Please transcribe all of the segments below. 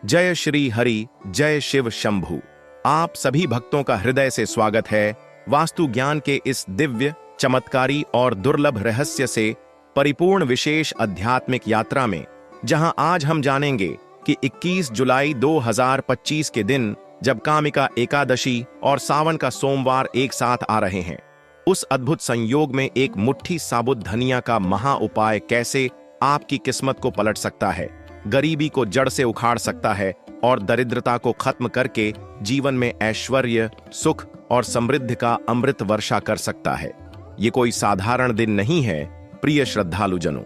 जय श्री हरि, जय शिव शंभु। आप सभी भक्तों का हृदय से स्वागत है वास्तु ज्ञान के इस दिव्य, चमत्कारी और दुर्लभ रहस्य से परिपूर्ण विशेष आध्यात्मिक यात्रा में, जहां आज हम जानेंगे कि 21 जुलाई 2025 के दिन, जब कामिका एकादशी और सावन का सोमवार एक साथ आ रहे हैं, उस अद्भुत संयोग में एक मुट्ठी साबुत धनिया का महा उपाय कैसे आपकी किस्मत को पलट सकता है, गरीबी को जड़ से उखाड़ सकता है और दरिद्रता को खत्म करके जीवन में ऐश्वर्य, सुख और समृद्धि का अमृत वर्षा कर सकता है। ये कोई साधारण दिन नहीं है प्रिय श्रद्धालुजनों।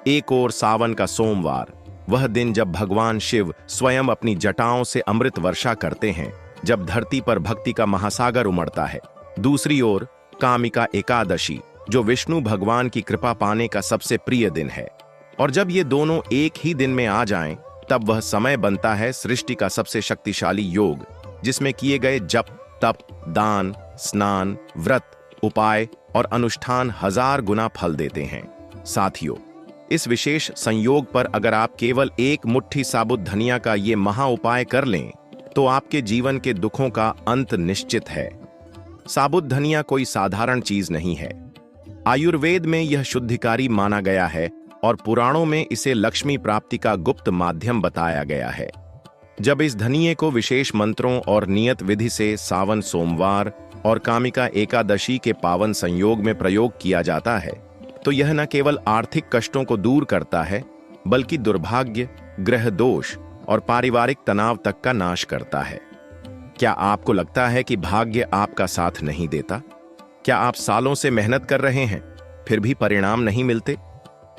एक और सावन का सोमवार, वह दिन जब भगवान शिव स्वयं अपनी जटाओं से अमृत वर्षा करते हैं, जब धरती पर भक्ति का महासागर उमड़ता है। दूसरी ओर कामिका एकादशी, जो विष्णु भगवान की कृपा पाने का सबसे प्रिय दिन है। और जब ये दोनों एक ही दिन में आ जाएं, तब वह समय बनता है सृष्टि का सबसे शक्तिशाली योग, जिसमें किए गए जप, तप, दान, स्नान, व्रत, उपाय और अनुष्ठान 1000 गुना फल देते हैं। साथियों, इस विशेष संयोग पर अगर आप केवल एक मुट्ठी साबुत धनिया का ये महा उपाय कर लें, तो आपके जीवन के दुखों का अंत निश्चित है। साबुत धनिया कोई साधारण चीज नहीं है। आयुर्वेद में यह शुद्धिकारी माना गया है और पुराणों में इसे लक्ष्मी प्राप्ति का गुप्त माध्यम बताया गया है। जब इस धनिये को विशेष मंत्रों और नियत विधि से सावन सोमवार और कामिका एकादशी के पावन संयोग में प्रयोग किया जाता है, तो यह न केवल आर्थिक कष्टों को दूर करता है, बल्कि दुर्भाग्य, ग्रह दोष और पारिवारिक तनाव तक का नाश करता है। क्या आपको लगता है कि भाग्य आपका साथ नहीं देता? क्या आप सालों से मेहनत कर रहे हैं, फिर भी परिणाम नहीं मिलते?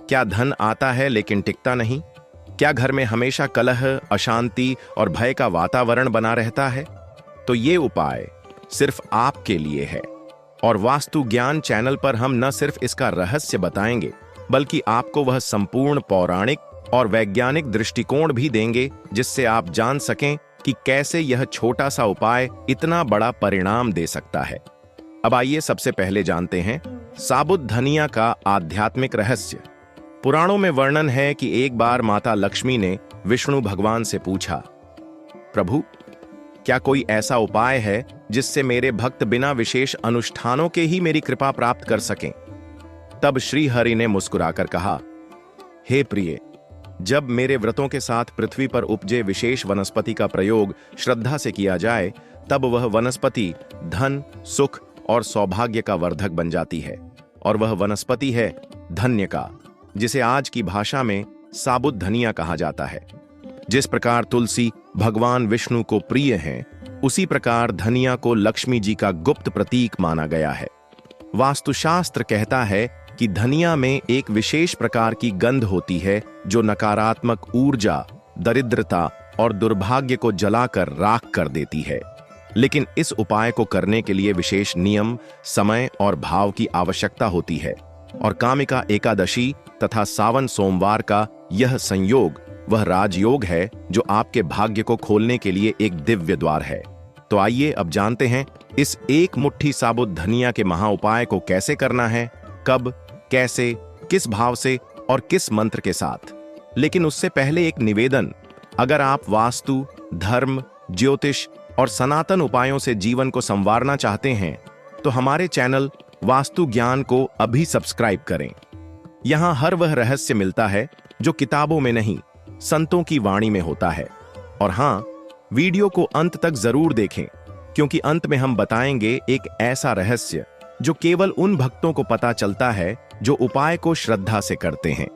क्या धन आता है लेकिन टिकता नहीं? क्या घर में हमेशा कलह, अशांति और भय का वातावरण बना रहता है? तो ये उपाय सिर्फ आपके लिए है। और वास्तु ज्ञान चैनल पर हम न सिर्फ इसका रहस्य बताएंगे, बल्कि आपको वह संपूर्ण पौराणिक और वैज्ञानिक दृष्टिकोण भी देंगे, जिससे आप जान सकें कि कैसे यह छोटा सा उपाय इतना बड़ा परिणाम दे सकता है। अब आइए सबसे पहले जानते हैं साबुत धनिया का आध्यात्मिक रहस्य। पुराणों में वर्णन है कि एक बार माता लक्ष्मी ने विष्णु भगवान से पूछा, प्रभु, क्या कोई ऐसा उपाय है जिससे मेरे भक्त बिना विशेष अनुष्ठानों के ही मेरी कृपा प्राप्त कर सकें? तब श्री हरि ने मुस्कुराकर कहा, हे प्रिय, जब मेरे व्रतों के साथ पृथ्वी पर उपजे विशेष वनस्पति का प्रयोग श्रद्धा से किया जाए, तब वह वनस्पति धन, सुख और सौभाग्य का वर्धक बन जाती है। और वह वनस्पति है धन्य का, जिसे आज की भाषा में साबुत धनिया कहा जाता है। जिस प्रकार तुलसी भगवान विष्णु को प्रिय है, उसी प्रकार धनिया को लक्ष्मी जी का गुप्त प्रतीक माना गया है। वास्तुशास्त्र कहता है कि धनिया में एक विशेष प्रकार की गंध होती है, जो नकारात्मक ऊर्जा, दरिद्रता और दुर्भाग्य को जलाकर राख कर देती है। लेकिन इस उपाय को करने के लिए विशेष नियम, समय और भाव की आवश्यकता होती है। और कामिका एकादशी तथा सावन सोमवार का यह संयोग वह राजयोग है, जो आपके भाग्य को खोलने के लिए एक दिव्य द्वार है। तो आइए अब जानते हैं इस एक मुट्ठी साबुत धनिया के महा उपाय को कैसे करना है, कब, कैसे, किस भाव से और किस मंत्र के साथ। लेकिन उससे पहले एक निवेदन, अगर आप वास्तु, धर्म, ज्योतिष और सनातन उपायों से जीवन को संवारना चाहते हैं, तो हमारे चैनल वास्तु ज्ञान को अभी सब्सक्राइब करें। यहां हर वह रहस्य मिलता है जो किताबों में नहीं, संतों की वाणी में होता है। और हां, वीडियो को अंत तक जरूर देखें, क्योंकि अंत में हम बताएंगे एक ऐसा रहस्य जो केवल उन भक्तों को पता चलता है जो उपाय को श्रद्धा से करते हैं।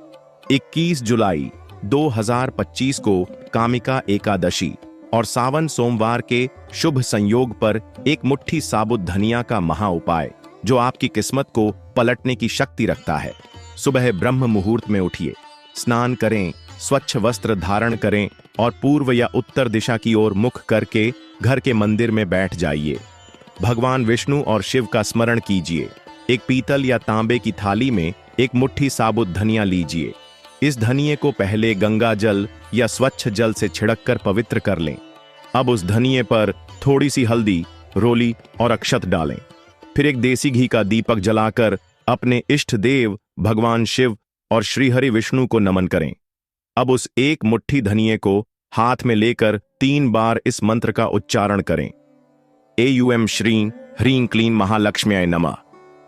21 जुलाई 2025 को कामिका एकादशी और सावन सोमवार के शुभ संयोग पर एक मुट्ठी साबुत धनिया का महा उपाय, जो आपकी किस्मत को पलटने की शक्ति रखता है। सुबह ब्रह्म मुहूर्त में उठिए, स्नान करें, स्वच्छ वस्त्र धारण करें और पूर्व या उत्तर दिशा की ओर मुख करके घर के मंदिर में बैठ जाइए। भगवान विष्णु और शिव का स्मरण कीजिए। एक पीतल या तांबे की थाली में एक मुट्ठी साबुत धनिया लीजिए। इस धनिये को पहले गंगा जल या स्वच्छ जल से छिड़ककर पवित्र कर लें। अब उस धनिये पर थोड़ी सी हल्दी, रोली और अक्षत डालें। फिर एक देसी घी का दीपक जलाकर अपने इष्ट देव भगवान शिव और श्रीहरि विष्णु को नमन करें। अब उस एक मुट्ठी धनिये को हाथ में लेकर 3 बार इस मंत्र का उच्चारण करें। एयूएम श्रीं ह्रीं क्लीं महालक्ष्म्याय नमः।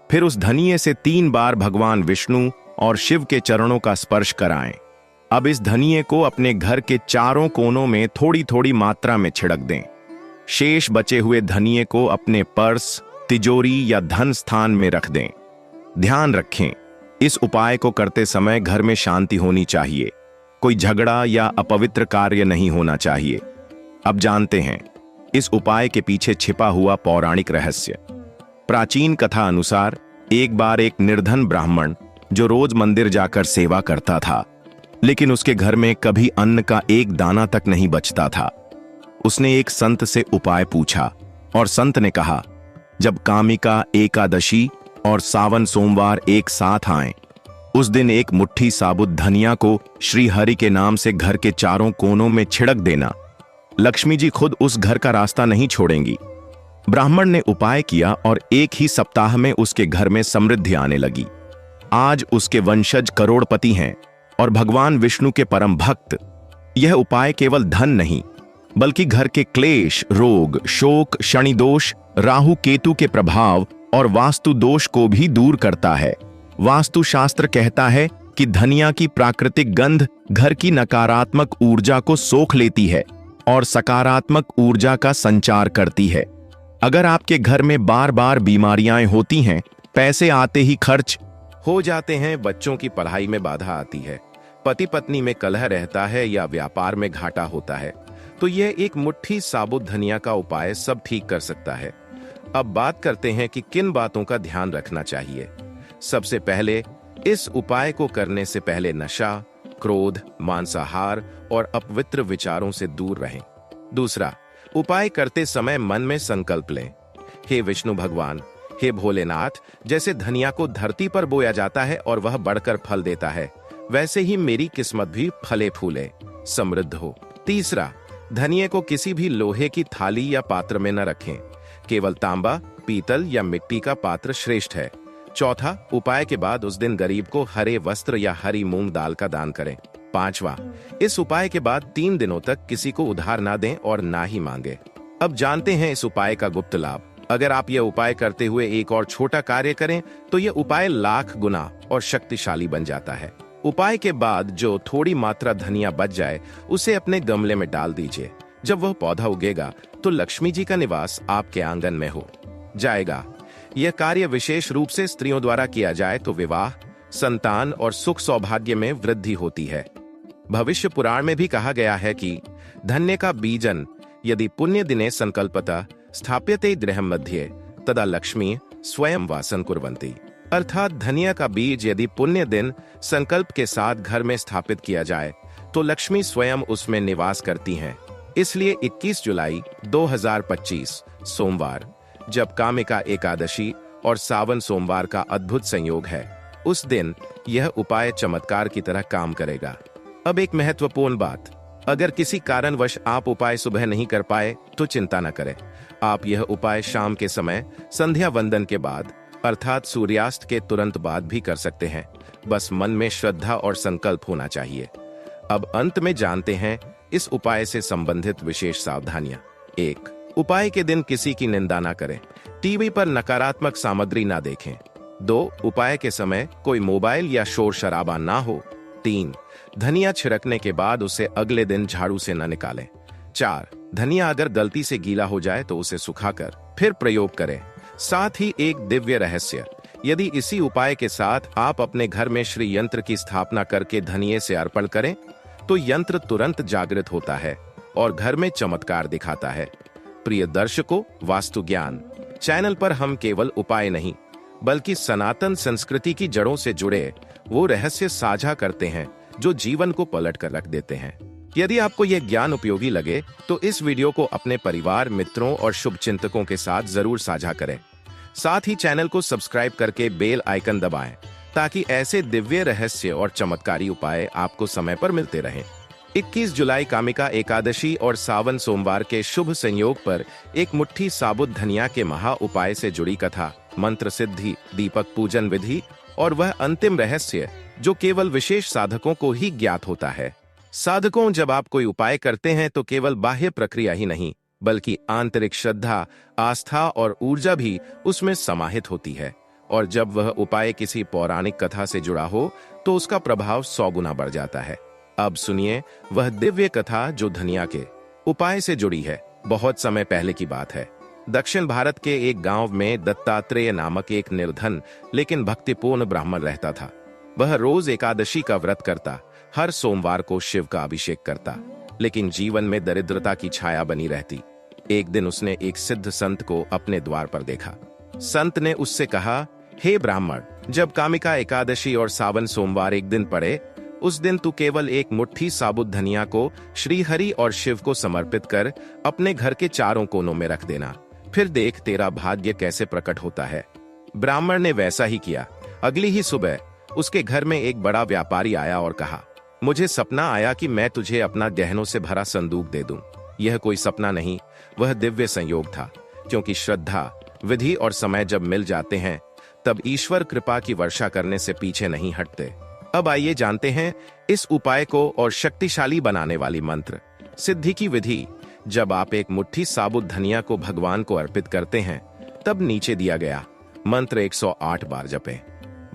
फिर उस धनिये से 3 बार भगवान विष्णु और शिव के चरणों का स्पर्श कराएं। अब इस धनिये को अपने घर के चारों कोनों में थोड़ी थोड़ी मात्रा में छिड़क दें। शेष बचे हुए धनिये को अपने पर्स, तिजोरी या धन स्थान में रख दें। ध्यान रखें, इस उपाय को करते समय घर में शांति होनी चाहिए, कोई झगड़ा या अपवित्र कार्य नहीं होना चाहिए। अब जानते हैं इस उपाय के पीछे छिपा हुआ पौराणिक रहस्य। प्राचीन कथा अनुसार एक बार एक निर्धन ब्राह्मण जो रोज मंदिर जाकर सेवा करता था, लेकिन उसके घर में कभी अन्न का एक दाना तक नहीं बचता था। उसने एक संत से उपाय पूछा और संत ने कहा, जब कामिका एकादशी और सावन सोमवार एक साथ आएं, उस दिन एक मुट्ठी साबुत धनिया को श्री हरि के नाम से घर के चारों कोनों में छिड़क देना। लक्ष्मी जी खुद उस घर का रास्ता नहीं छोड़ेंगी। ब्राह्मण ने उपाय किया और एक ही सप्ताह में उसके घर में समृद्धि आने लगी। आज उसके वंशज करोड़पति हैं और भगवान विष्णु के परम भक्त। यह उपाय केवल धन नहीं, बल्कि घर के क्लेश, रोग, शोक, शनि दोष, राहु केतु के प्रभाव और वास्तु दोष को भी दूर करता है। वास्तुशास्त्र कहता है कि धनिया की प्राकृतिक गंध घर की नकारात्मक ऊर्जा को सोख लेती है और सकारात्मक ऊर्जा का संचार करती है। अगर आपके घर में बार बार बीमारियां होती हैं, पैसे आते ही खर्च हो जाते हैं, बच्चों की पढ़ाई में बाधा आती है, पति पत्नी में कलह रहता है या व्यापार में घाटा होता है, तो यह एक मुट्ठी साबुत धनिया का उपाय सब ठीक कर सकता है। अब बात करते हैं कि किन बातों का ध्यान रखना चाहिए। सबसे पहले, इस उपाय को करने से पहले नशा, क्रोध, मांसाहार और अपवित्र विचारों से दूर रहें। दूसरा, उपाय करते समय मन में संकल्प लें, हे विष्णु भगवान, हे भोलेनाथ, जैसे धनिया को धरती पर बोया जाता है और वह बढ़कर फल देता है, वैसे ही मेरी किस्मत भी फले फूले, समृद्ध हो। तीसरा, धनिये को किसी भी लोहे की थाली या पात्र में न रखें, केवल तांबा, पीतल या मिट्टी का पात्र श्रेष्ठ है। चौथा, उपाय के बाद उस दिन गरीब को हरे वस्त्र या हरी मूंग दाल का दान करें। पांचवा, इस उपाय के बाद 3 दिनों तक किसी को उधार ना दें और ना ही मांगे। अब जानते हैं इस उपाय का गुप्त लाभ। अगर आप यह उपाय करते हुए एक और छोटा कार्य करें तो यह उपाय लाख गुना और शक्तिशाली बन जाता है। उपाय के बाद जो थोड़ी मात्रा धनिया बच जाए उसे अपने गमले में डाल दीजिए। जब वह पौधा उगेगा तो लक्ष्मी जी का निवास आपके आंगन में हो जाएगा। यह कार्य विशेष रूप से स्त्रियों द्वारा किया जाए तो विवाह, संतान और सुख सौभाग्य में वृद्धि होती है। भविष्य पुराण में भी कहा गया है कि धन्य का बीजन यदि पुण्य दिने संकल्पतः स्थाप्यते गृहं मध्ये तदा लक्ष्मी स्वयं वासन कुर्वन्ति। अर्थात धनिया का बीज यदि पुण्य दिन संकल्प के साथ घर में स्थापित किया जाए तो लक्ष्मी स्वयं उसमें निवास करती हैं। इसलिए 21 जुलाई 2025 सोमवार, जब कामिका एकादशी और सावन सोमवार का अद्भुत संयोग है, उस दिन यह उपाय चमत्कार की तरह काम करेगा। अब एक महत्वपूर्ण बात, अगर किसी कारणवश आप उपाय सुबह नहीं कर पाए तो चिंता न करें। आप यह उपाय शाम के समय संध्या वंदन के बाद अर्थात सूर्यास्त के तुरंत बाद भी कर सकते हैं। बस मन में श्रद्धा और संकल्प होना चाहिए। अब अंत में जानते हैं इस उपाय से संबंधित विशेष सावधानियां। 1. उपाय के दिन किसी की निंदा ना करें, टीवी पर नकारात्मक सामग्री ना देखें। 2. उपाय के समय कोई मोबाइल या शोर शराबा ना हो। 3. धनिया छिड़कने के बाद उसे अगले दिन झाड़ू से न निकालें। 4. धनिया अगर गलती से गीला हो जाए तो उसे सुखाकर फिर प्रयोग करें। साथ ही एक दिव्य रहस्य, यदि इसी उपाय के साथ आप अपने घर में श्री यंत्र की स्थापना करके धनिये से अर्पण करें तो यंत्र तुरंत जागृत होता है और घर में चमत्कार दिखाता है। प्रिय दर्शकों, वास्तु ज्ञान चैनल पर हम केवल उपाय नहीं बल्कि सनातन संस्कृति की जड़ों से जुड़े वो रहस्य साझा करते हैं जो जीवन को पलट कर रख देते हैं। यदि आपको यह ज्ञान उपयोगी लगे तो इस वीडियो को अपने परिवार, मित्रों और शुभ चिंतकों के साथ जरूर साझा करें। साथ ही चैनल को सब्सक्राइब करके बेल आइकन दबाएं ताकि ऐसे दिव्य रहस्य और चमत्कारी उपाय आपको समय पर मिलते रहें। 21 जुलाई कामिका एकादशी और सावन सोमवार के शुभ संयोग पर एक मुट्ठी साबुत धनिया के महा उपाय से जुड़ी कथा, मंत्र सिद्धि, दीपक पूजन विधि और वह अंतिम रहस्य जो केवल विशेष साधकों को ही ज्ञात होता है। साधकों, जब आप कोई उपाय करते हैं तो केवल बाह्य प्रक्रिया ही नहीं बल्कि आंतरिक श्रद्धा, आस्था और ऊर्जा भी उसमें समाहित होती है। और जब वह उपाय किसी पौराणिक कथा से जुड़ा हो तो उसका प्रभाव 100 गुना बढ़ जाता है। अब सुनिए वह दिव्य कथा जो धनिया के उपाय से जुड़ी है। बहुत समय पहले की बात है। दक्षिण भारत के एक गांव में दत्तात्रेय नामक एक निर्धन लेकिन भक्तिपूर्ण ब्राह्मण रहता था। वह रोज एकादशी का व्रत करता, हर सोमवार को शिव का अभिषेक करता, लेकिन जीवन में दरिद्रता की छाया बनी रहती। एक दिन उसने एक सिद्ध संत को अपने द्वार पर देखा। संत ने उससे कहा, हे ब्राह्मण, जब कामिका एकादशी और सावन सोमवार एक दिन पड़े, उस दिन तू केवल एक मुट्ठी साबुत धनिया को श्रीहरि और शिव को समर्पित कर अपने घर के चारों कोनों में रख देना, फिर देख तेरा भाग्य कैसे प्रकट होता है। ब्राह्मण ने वैसा ही किया। अगली ही सुबह उसके घर में एक बड़ा व्यापारी आया और कहा, मुझे सपना आया कि मैं तुझे अपना गहनों से भरा संदूक दे दूं। यह कोई सपना नहीं, वह दिव्य संयोग था, क्योंकि श्रद्धा, विधि और समय जब मिल जाते हैं तब ईश्वर कृपा की वर्षा करने से पीछे नहीं हटते। अब आइए जानते हैं इस उपाय को और शक्तिशाली बनाने वाली मंत्र सिद्धि की विधि। जब आप एक मुट्ठी साबुत धनिया को भगवान को अर्पित करते हैं तब नीचे दिया गया मंत्र 108 बार जपें।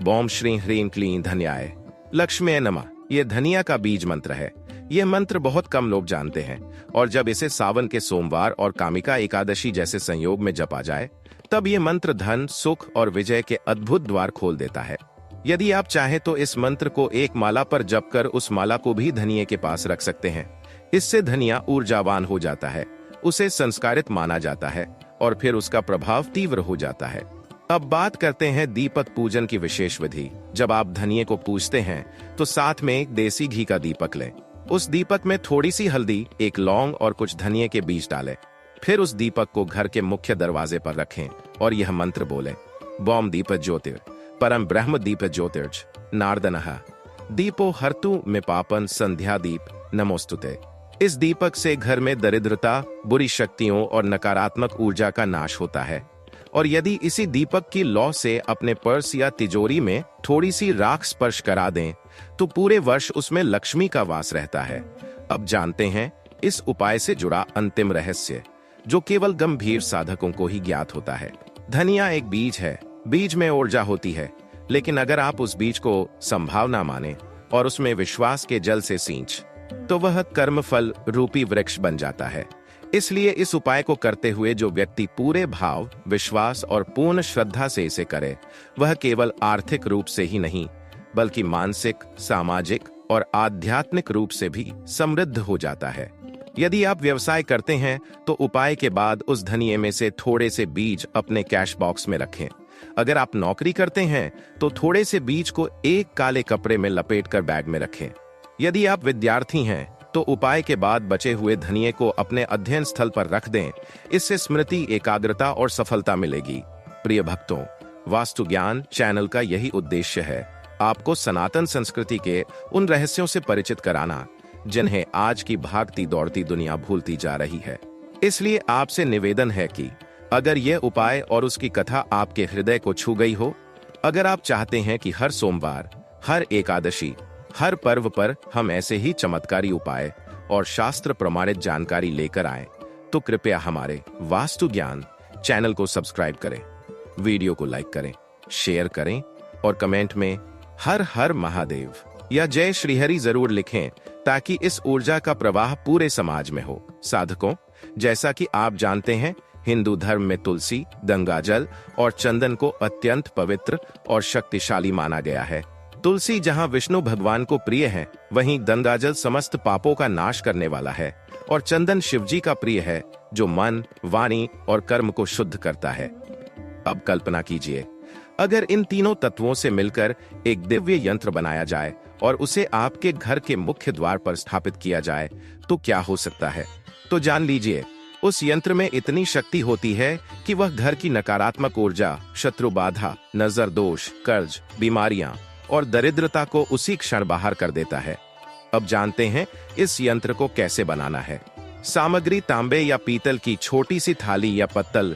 बॉम श्री ह्रीं क्लीं धन्याय लक्ष्मी नमः। यह धनिया का बीज मंत्र है। यह मंत्र बहुत कम लोग जानते हैं और जब इसे सावन के सोमवार और कामिका एकादशी जैसे संयोग में जपा जाए तब यह मंत्र धन, सुख और विजय के अद्भुत द्वार खोल देता है। यदि आप चाहें तो इस मंत्र को एक माला पर जप कर उस माला को भी धनिये के पास रख सकते हैं। इससे धनिया ऊर्जावान हो जाता है, उसे संस्कारित माना जाता है और फिर उसका प्रभाव तीव्र हो जाता है। अब बात करते हैं दीपक पूजन की विशेष विधि। जब आप धनिये को पूजते हैं तो साथ में एक देसी घी का दीपक लें। उस दीपक में थोड़ी सी हल्दी, एक लौंग और कुछ धनिये के बीज डालें। फिर उस दीपक को घर के मुख्य दरवाजे पर रखें और यह मंत्र बोलें, बॉम दीप ज्योतिर परम ब्रह्म दीप ज्योतिर्ज नारदनः दीपो हर्तु में पापन संध्या दीप नमोस्तुते। इस दीपक से घर में दरिद्रता, बुरी शक्तियों और नकारात्मक ऊर्जा का नाश होता है। और यदि इसी दीपक की लौ से अपने पर्स या तिजोरी में थोड़ी सी राख स्पर्श करा दें तो पूरे वर्ष उसमें लक्ष्मी का वास रहता है। अब जानते हैं इस उपाय से जुड़ा अंतिम रहस्य, जो केवल गंभीर साधकों को ही ज्ञात होता है। धनिया एक बीज है, बीज में ऊर्जा होती है, लेकिन अगर आप उस बीज को संभावना माने और उसमें विश्वास के जल से सींच तो वह कर्मफल रूपी वृक्ष बन जाता है। इसलिए इस उपाय को करते हुए जो व्यक्ति पूरे भाव, विश्वास और पूर्ण श्रद्धा से इसे करे, वह केवल आर्थिक रूप से ही नहीं बल्कि मानसिक, सामाजिक और आध्यात्मिक रूप से भी समृद्ध हो जाता है। यदि आप व्यवसाय करते हैं तो उपाय के बाद उस धनिये में से थोड़े से बीज अपने कैश बॉक्स में रखें। अगर आप नौकरी करते हैं तो थोड़े से बीज को एक काले कपड़े में लपेटकर बैग में रखें। यदि आप विद्यार्थी हैं तो उपाय के बाद बचे हुए धनिये को अपने अध्ययन स्थल पर रख दें। इससे स्मृति, एकाग्रता और सफलता मिलेगी। प्रिय भक्तों, वास्तु ज्ञान चैनल का यही उद्देश्य है, आपको सनातन संस्कृति के उन रहस्यों से परिचित कराना जिन्हें आज की भागती दौड़ती दुनिया भूलती जा रही है। इसलिए आपसे निवेदन है कि अगर यह उपाय और उसकी कथा आपके हृदय को छू गई हो, अगर आप चाहते हैं कि हर सोमवार, हर एकादशी, हर पर्व पर हम ऐसे ही चमत्कारी उपाय और शास्त्र प्रमाणित जानकारी लेकर आएं, तो कृपया हमारे वास्तु ज्ञान चैनल को सब्सक्राइब करें, वीडियो को लाइक करें, शेयर करें और कमेंट में हर हर महादेव या जय श्रीहरि जरूर लिखें, ताकि इस ऊर्जा का प्रवाह पूरे समाज में हो। साधकों, जैसा कि आप जानते हैं, हिंदू धर्म में तुलसी, गंगाजल और चंदन को अत्यंत पवित्र और शक्तिशाली माना गया है। तुलसी जहां विष्णु भगवान को प्रिय है, वहीं गंगाजल समस्त पापों का नाश करने वाला है और चंदन शिवजी का प्रिय है, जो मन, वाणी और कर्म को शुद्ध करता है। अब कल्पना कीजिए, अगर इन तीनों तत्वों से मिलकर एक दिव्य यंत्र बनाया जाए और उसे आपके घर के मुख्य द्वार पर स्थापित किया जाए तो क्या हो सकता है। तो जान लीजिए, उस यंत्र में इतनी शक्ति होती है कि वह घर की नकारात्मक ऊर्जा, शत्रु बाधा, नजर दोष, कर्ज, बीमारियां और दरिद्रता को उसी क्षण बाहर कर देता है। अब जानते हैं इस यंत्र को कैसे बनाना है। सामग्री तांबे या पीतल की छोटी सी थाली या पत्तल,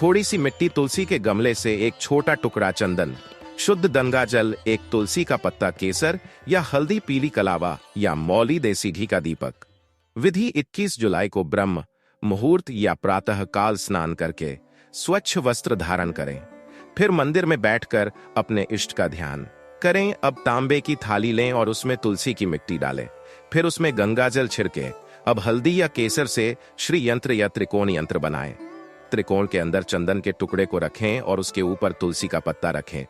थोड़ी सी मिट्टी, तुलसी के गमले से एक छोटा टुकड़ा चंदन, शुद्ध गंगा जल, एक तुलसी का पत्ता केसर या हल्दी पीली कलावा या मौली देसी घी का दीपक। विधि 21 जुलाई को ब्रह्म मुहूर्त या प्रातः काल स्नान करके स्वच्छ वस्त्र धारण करें। फिर मंदिर में बैठकर अपने इष्ट का ध्यान करें। अब तांबे की थाली लें और उसमें तुलसी की मिट्टी डालें। फिर उसमें गंगा जल छिड़के। अब हल्दी या केसर से श्री यंत्र या त्रिकोण यंत्र बनाएं। त्रिकोण के अंदर चंदन के टुकड़े को रखें और उसके ऊपर तुलसी का पत्ता रखें।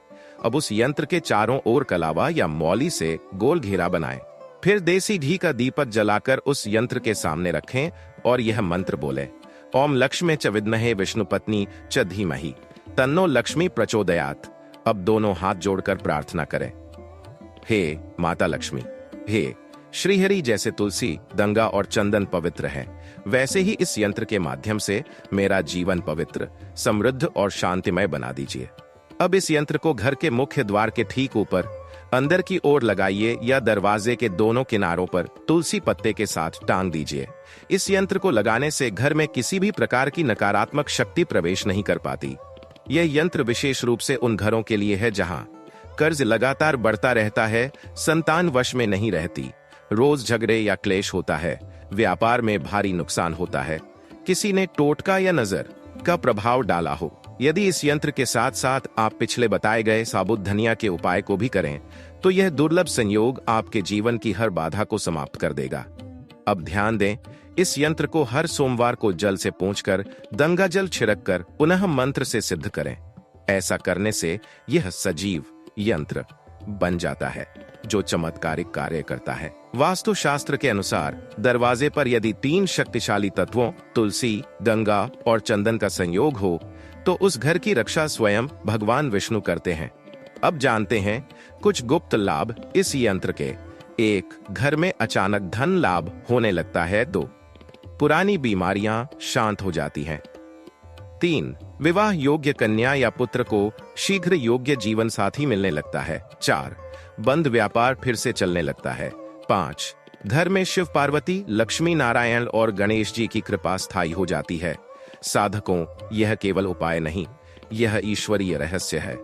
अब उस यंत्र के चारों ओर कलावा या मौली से गोल घेरा बनाएं। फिर देसी घी का दीपक जलाकर उस यंत्र के सामने रखें और यह मंत्र बोले, ओम लक्ष्मी च विद्महे विष्णुपत्नी च धीमहि तन्नो लक्ष्मी प्रचोदयात्। अब दोनों हाथ जोड़कर प्रार्थना करें, हे माता लक्ष्मी, हे श्रीहरि, जैसे तुलसी, गंगा और चंदन पवित्र है, वैसे ही इस यंत्र के माध्यम से मेरा जीवन पवित्र, समृद्ध और शांतिमय बना दीजिए। अब इस यंत्र को घर के मुख्य द्वार के ठीक ऊपर अंदर की ओर लगाइए या दरवाजे के दोनों किनारों पर तुलसी पत्ते के साथ टांग दीजिए। इस यंत्र को लगाने से घर में किसी भी प्रकार की नकारात्मक शक्ति प्रवेश नहीं कर पाती। यह यंत्र विशेष रूप से उन घरों के लिए है जहां कर्ज लगातार बढ़ता रहता है, संतान वश में नहीं रहती, रोज झगड़े या क्लेश होता है, व्यापार में भारी नुकसान होता है, किसी ने टोटका या नजर का प्रभाव डाला हो। यदि इस यंत्र के साथ साथ आप पिछले बताए गए साबुत धनिया के उपाय को भी करें तो यह दुर्लभ संयोग आपके जीवन की हर बाधा को समाप्त कर देगा। अब ध्यान दें, इस यंत्र को हर सोमवार को जल से पोंछकर गंगा जल छिड़क कर पुनः मंत्र से सिद्ध करें। ऐसा करने से यह सजीव यंत्र बन जाता है जो चमत्कारिक कार्य करता है। वास्तु शास्त्र के अनुसार दरवाजे पर यदि 3 शक्तिशाली तत्वों तुलसी, गंगा और चंदन का संयोग हो तो उस घर की रक्षा स्वयं भगवान विष्णु करते हैं। अब जानते हैं कुछ गुप्त लाभ इस यंत्र के। 1. घर में अचानक धन लाभ होने लगता है। 2. पुरानी बीमारियां शांत हो जाती हैं। 3. विवाह योग्य कन्या या पुत्र को शीघ्र योग्य जीवन साथी मिलने लगता है। 4. बंद व्यापार फिर से चलने लगता है। 5. घर में शिव पार्वती, लक्ष्मी नारायण और गणेश जी की कृपा स्थायी हो जाती है। साधकों, यह केवल उपाय नहीं, यह ईश्वरीय रहस्य है।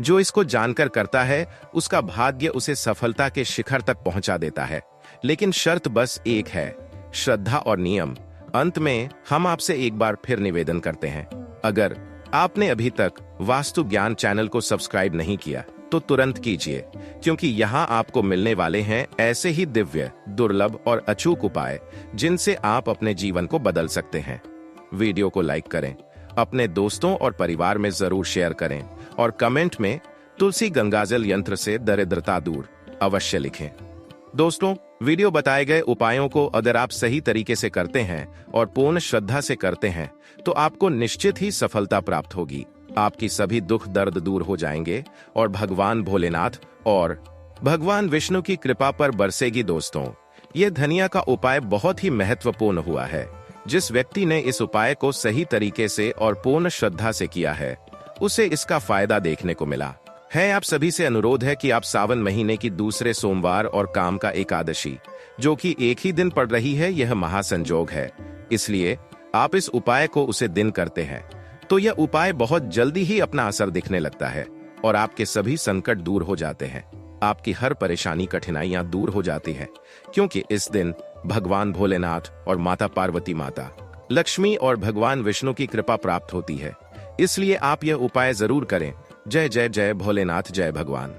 जो इसको जानकर करता है उसका भाग्य उसे सफलता के शिखर तक पहुंचा देता है। लेकिन शर्त बस एक है, श्रद्धा और नियम। अंत में हम आपसे एक बार फिर निवेदन करते हैं, अगर आपने अभी तक वास्तु ज्ञान चैनल को सब्सक्राइब नहीं किया तो तुरंत कीजिए, क्योंकि यहाँ आपको मिलने वाले हैं ऐसे ही दिव्य, दुर्लभ और अचूक उपाय जिनसे आप अपने जीवन को बदल सकते हैं। वीडियो को लाइक करें, अपने दोस्तों और परिवार में जरूर शेयर करें और कमेंट में तुलसी गंगाजल यंत्र से दरिद्रता दूर अवश्य लिखें। दोस्तों, वीडियो बताए गए उपायों को अगर आप सही तरीके से करते हैं और पूर्ण श्रद्धा से करते हैं तो आपको निश्चित ही सफलता प्राप्त होगी। आपकी सभी दुख दर्द दूर हो जाएंगे और भगवान भोलेनाथ और भगवान विष्णु की कृपा पर बरसेगी। दोस्तों, यह धनिया का उपाय बहुत ही महत्वपूर्ण हुआ है। जिस व्यक्ति ने इस उपाय को सही तरीके से और पूर्ण श्रद्धा से किया है उसे इसका फायदा देखने को मिला है। आप सभी से अनुरोध है कि आप सावन महीने की दूसरे सोमवार और काम का एकादशी, जो कि एक ही दिन पड़ रही है, यह महासंजोग है, इसलिए आप इस उपाय को उसे दिन करते हैं तो यह उपाय बहुत जल्दी ही अपना असर दिखने लगता है और आपके सभी संकट दूर हो जाते हैं। आपकी हर परेशानी, कठिनाइयां दूर हो जाती है, क्योंकि इस दिन भगवान भोलेनाथ और माता पार्वती, माता लक्ष्मी और भगवान विष्णु की कृपा प्राप्त होती है। इसलिए आप यह उपाय जरूर करें। जय जय जय भोलेनाथ, जय भगवान।